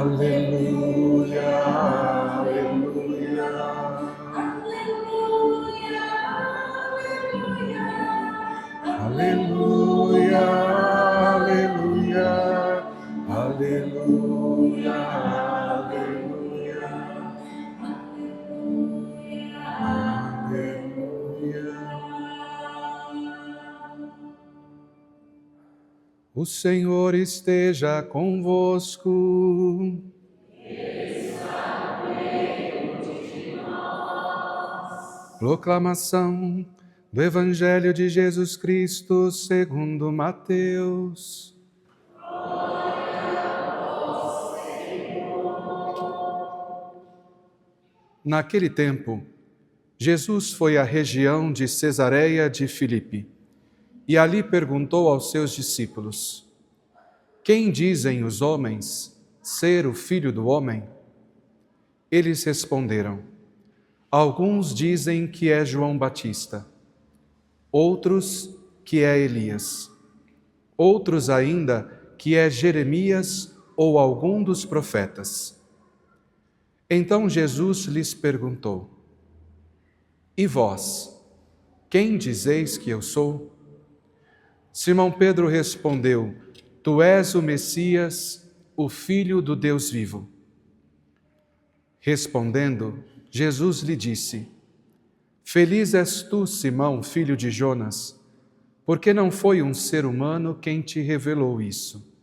Aleluia, aleluia. Aleluia, aleluia. Aleluia, aleluia. Aleluia. O Senhor esteja convosco. Proclamação do Evangelho de Jesus Cristo segundo Mateus. Naquele tempo, Jesus foi à região de Cesareia de Filipe e ali perguntou aos seus discípulos: Quem dizem os homens ser o Filho do Homem? Eles responderam: Alguns dizem que é João Batista, outros que é Elias, outros ainda que é Jeremias ou algum dos profetas. Então Jesus lhes perguntou: E vós, quem dizeis que eu sou? Simão Pedro respondeu: Tu és o Messias, o Filho do Deus vivo. Respondendo, Jesus lhe disse: Feliz és tu, Simão, filho de Jonas, porque não foi um ser humano quem te revelou isso,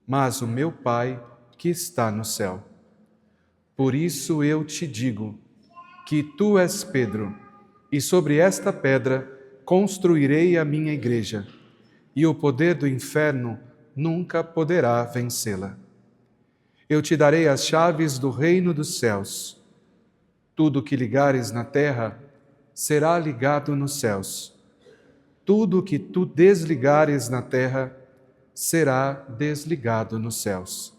mas o meu Pai que está no céu. Por isso eu te digo que tu és Pedro, e sobre esta pedra construirei a minha igreja, e o poder do inferno nunca poderá vencê-la. Eu te darei as chaves do reino dos céus. Tudo que ligares na terra será ligado nos céus. Tudo que tu desligares na terra será desligado nos céus.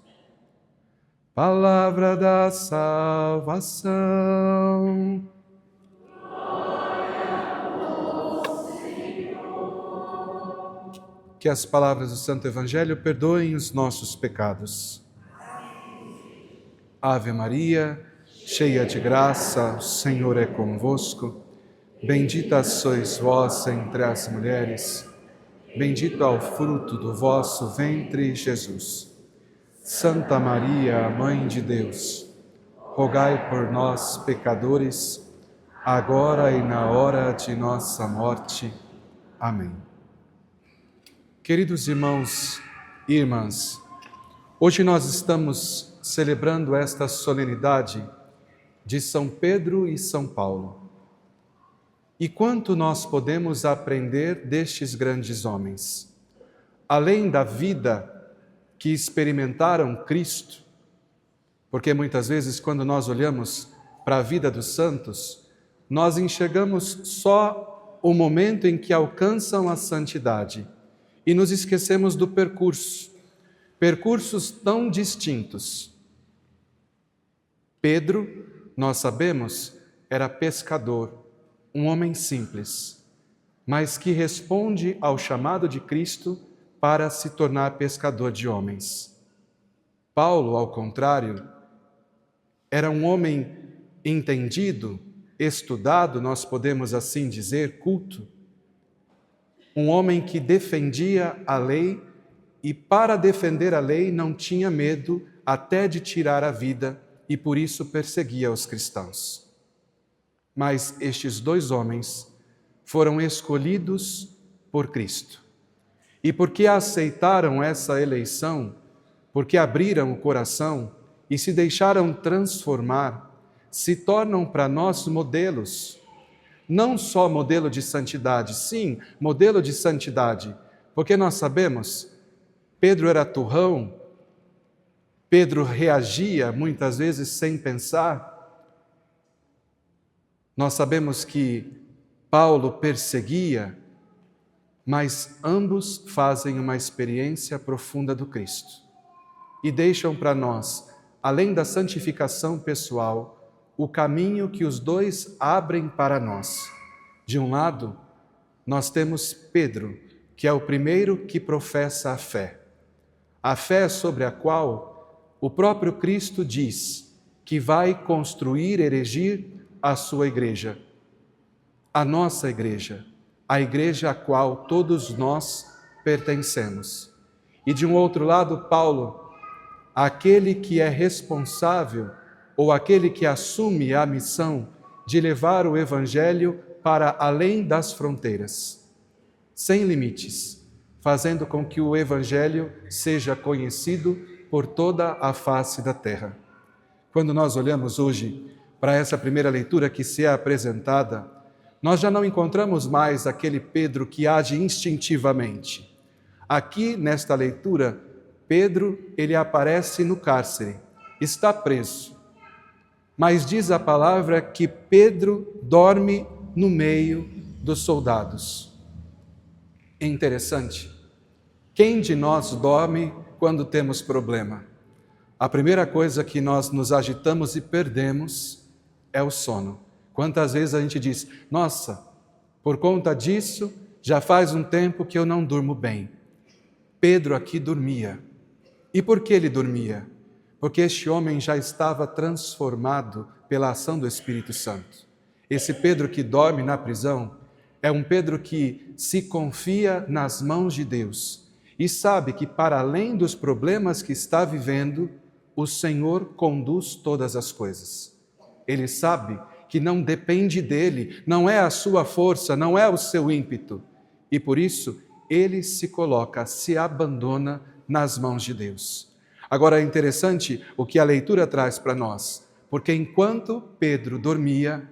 Palavra da salvação. Que as palavras do Santo Evangelho perdoem os nossos pecados. Ave Maria, cheia de graça, o Senhor é convosco. Bendita sois vós entre as mulheres. Bendito é o fruto do vosso ventre, Jesus. Santa Maria, Mãe de Deus, rogai por nós, pecadores, agora e na hora de nossa morte. Amém. Queridos irmãos e irmãs, hoje nós estamos celebrando esta solenidade de São Pedro e São Paulo. E quanto nós podemos aprender destes grandes homens? Além da vida que experimentaram Cristo, porque muitas vezes quando nós olhamos para a vida dos santos, nós enxergamos só o momento em que alcançam a santidade e nos esquecemos do percurso, percursos tão distintos. Pedro, nós sabemos, era pescador, um homem simples, mas que responde ao chamado de Cristo para se tornar pescador de homens. Paulo, ao contrário, era um homem entendido, estudado, nós podemos assim dizer, culto. Um homem que defendia a lei e, para defender a lei, não tinha medo até de tirar a vida e, por isso, perseguia os cristãos. Mas estes dois homens foram escolhidos por Cristo. E porque aceitaram essa eleição, porque abriram o coração e se deixaram transformar, se tornam para nós modelos. Não só modelo de santidade, sim, modelo de santidade, porque nós sabemos, Pedro era turrão, Pedro reagia muitas vezes sem pensar. Nós sabemos que Paulo perseguia, mas ambos fazem uma experiência profunda do Cristo e deixam para nós, além da santificação pessoal, o caminho que os dois abrem para nós. De um lado, nós temos Pedro, que é o primeiro que professa a fé sobre a qual o próprio Cristo diz que vai construir, erigir a sua igreja, a nossa igreja, a igreja a qual todos nós pertencemos. E de um outro lado, Paulo, aquele que é responsável ou aquele que assume a missão de levar o Evangelho para além das fronteiras, sem limites, fazendo com que o Evangelho seja conhecido por toda a face da terra. Quando nós olhamos hoje para essa primeira leitura que se é apresentada, nós já não encontramos mais aquele Pedro que age instintivamente. Aqui, nesta leitura, Pedro, ele aparece no cárcere, está preso. Mas diz a palavra que Pedro dorme no meio dos soldados. É interessante. Quem de nós dorme quando temos problema? A primeira coisa que nós nos agitamos e perdemos é o sono. Quantas vezes a gente diz, nossa, por conta disso, já faz um tempo que eu não durmo bem. Pedro aqui dormia. E por que ele dormia? Porque este homem já estava transformado pela ação do Espírito Santo. Esse Pedro que dorme na prisão é um Pedro que se confia nas mãos de Deus e sabe que para além dos problemas que está vivendo, o Senhor conduz todas as coisas. Ele sabe que não depende dele, não é a sua força, não é o seu ímpeto. E por isso, ele se coloca, se abandona nas mãos de Deus. Agora é interessante o que a leitura traz para nós, porque enquanto Pedro dormia,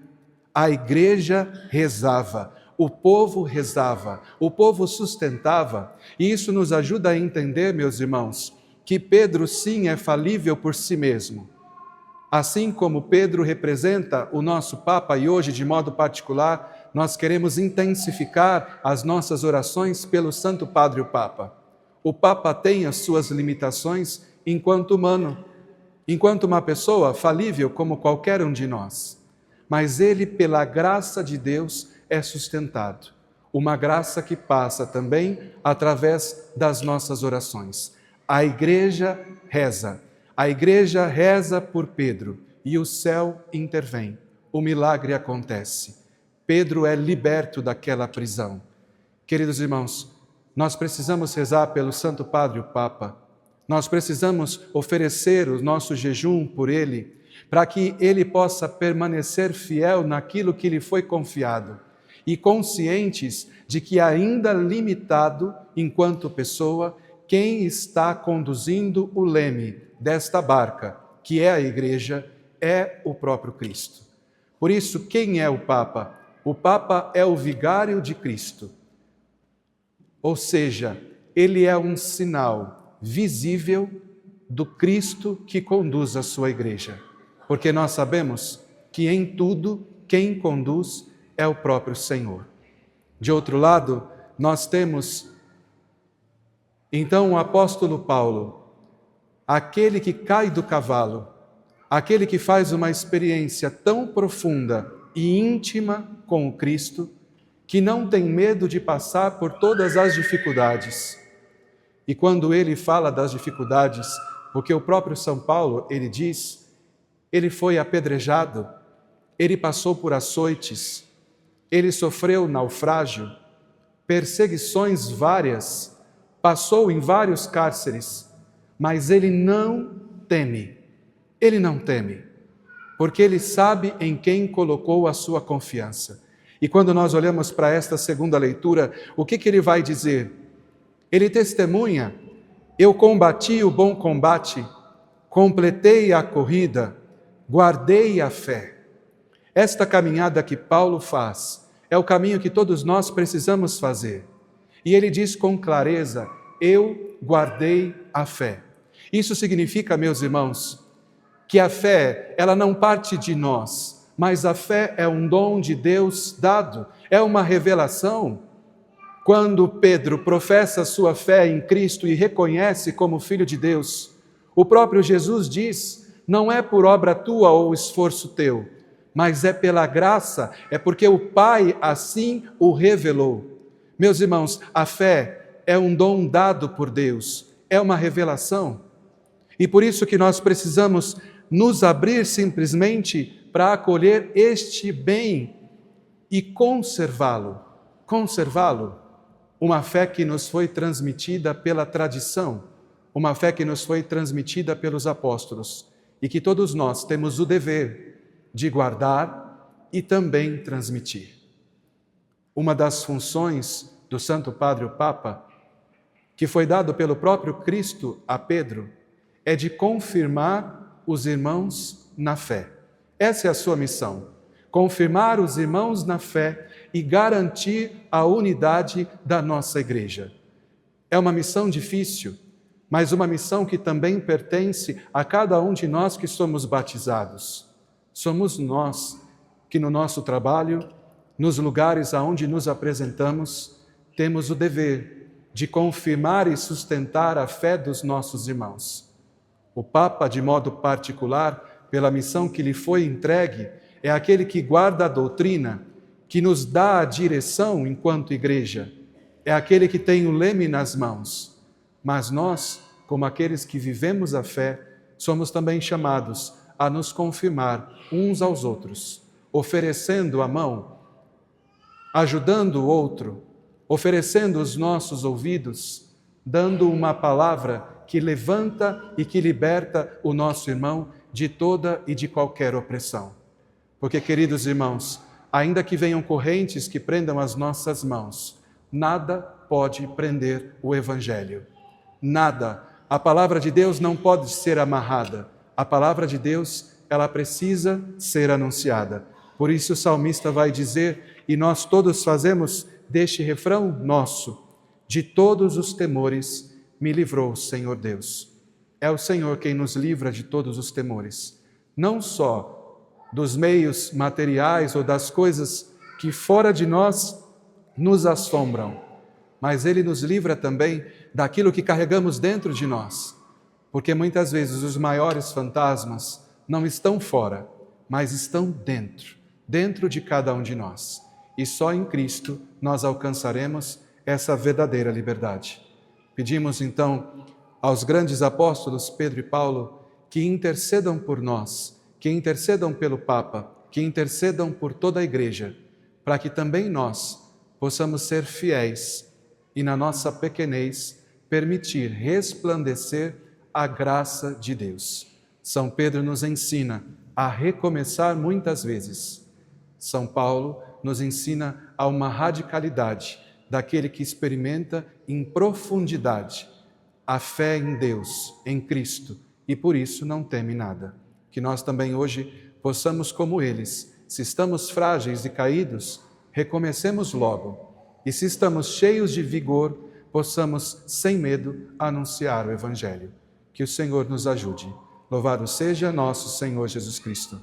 a igreja rezava, o povo rezava, o povo sustentava, e isso nos ajuda a entender, meus irmãos, que Pedro sim é falível por si mesmo. Assim como Pedro representa o nosso Papa e hoje, de modo particular, nós queremos intensificar as nossas orações pelo Santo Padre o Papa. O Papa tem as suas limitações enquanto humano, enquanto uma pessoa falível como qualquer um de nós. Mas ele, pela graça de Deus, é sustentado. Uma graça que passa também através das nossas orações. A igreja reza. A igreja reza por Pedro e o céu intervém. O milagre acontece. Pedro é liberto daquela prisão. Queridos irmãos, nós precisamos rezar pelo Santo Padre o Papa. Nós precisamos oferecer o nosso jejum por ele, para que ele possa permanecer fiel naquilo que lhe foi confiado e conscientes de que ainda limitado enquanto pessoa, quem está conduzindo o leme desta barca, que é a igreja, é o próprio Cristo. Por isso, quem é o Papa? O Papa é o vigário de Cristo. Ou seja, ele é um sinal visível do Cristo que conduz a sua igreja. Porque nós sabemos que em tudo quem conduz é o próprio Senhor. De outro lado, nós temos então o apóstolo Paulo, aquele que cai do cavalo, aquele que faz uma experiência tão profunda e íntima com o Cristo, que não tem medo de passar por todas as dificuldades. E quando ele fala das dificuldades, porque o próprio São Paulo, ele diz, ele foi apedrejado, ele passou por açoites, ele sofreu naufrágio, perseguições várias, passou em vários cárceres, mas ele não teme, porque ele sabe em quem colocou a sua confiança. E quando nós olhamos para esta segunda leitura, o que ele vai dizer? Ele testemunha, eu combati o bom combate, completei a corrida, guardei a fé. Esta caminhada que Paulo faz é o caminho que todos nós precisamos fazer. E ele diz com clareza, eu guardei a fé. Isso significa, meus irmãos, que a fé, ela não parte de nós, mas a fé é um dom de Deus dado, é uma revelação. Quando Pedro professa sua fé em Cristo e reconhece como Filho de Deus, o próprio Jesus diz, não é por obra tua ou esforço teu, mas é pela graça, é porque o Pai assim o revelou. Meus irmãos, a fé é um dom dado por Deus, é uma revelação. E por isso que nós precisamos nos abrir simplesmente para acolher este bem e conservá-lo. Conservá-lo. Uma fé que nos foi transmitida pela tradição, uma fé que nos foi transmitida pelos apóstolos e que todos nós temos o dever de guardar e também transmitir. Uma das funções do Santo Padre o Papa, que foi dado pelo próprio Cristo a Pedro, é de confirmar os irmãos na fé. Essa é a sua missão, confirmar os irmãos na fé e garantir a unidade da nossa igreja. É uma missão difícil, mas uma missão que também pertence a cada um de nós que somos batizados. Somos nós que no nosso trabalho, nos lugares aonde nos apresentamos, temos o dever de confirmar e sustentar a fé dos nossos irmãos. O Papa, de modo particular, pela missão que lhe foi entregue, é aquele que guarda a doutrina, que nos dá a direção enquanto igreja, é aquele que tem o leme nas mãos. Mas nós, como aqueles que vivemos a fé, somos também chamados a nos confirmar uns aos outros, oferecendo a mão, ajudando o outro, oferecendo os nossos ouvidos, dando uma palavra que levanta e que liberta o nosso irmão de toda e de qualquer opressão. Porque, queridos irmãos, ainda que venham correntes que prendam as nossas mãos, nada pode prender o Evangelho. Nada. A palavra de Deus não pode ser amarrada. A palavra de Deus, ela precisa ser anunciada. Por isso o salmista vai dizer, e nós todos fazemos deste refrão nosso: de todos os temores me livrou o Senhor Deus. É o Senhor quem nos livra de todos os temores. Não só dos meios materiais ou das coisas que fora de nós nos assombram, mas Ele nos livra também daquilo que carregamos dentro de nós, porque muitas vezes os maiores fantasmas não estão fora, mas estão dentro de cada um de nós. E só em Cristo nós alcançaremos essa verdadeira liberdade. Pedimos então aos grandes apóstolos Pedro e Paulo que intercedam por nós, que intercedam pelo Papa, que intercedam por toda a Igreja, para que também nós possamos ser fiéis e, na nossa pequenez, permitir resplandecer a graça de Deus. São Pedro nos ensina a recomeçar muitas vezes. São Paulo nos ensina a uma radicalidade daquele que experimenta em profundidade a fé em Deus, em Cristo, e por isso não teme nada. Que nós também hoje possamos, como eles, se estamos frágeis e caídos, recomecemos logo. E se estamos cheios de vigor, possamos, sem medo, anunciar o Evangelho. Que o Senhor nos ajude. Louvado seja nosso Senhor Jesus Cristo.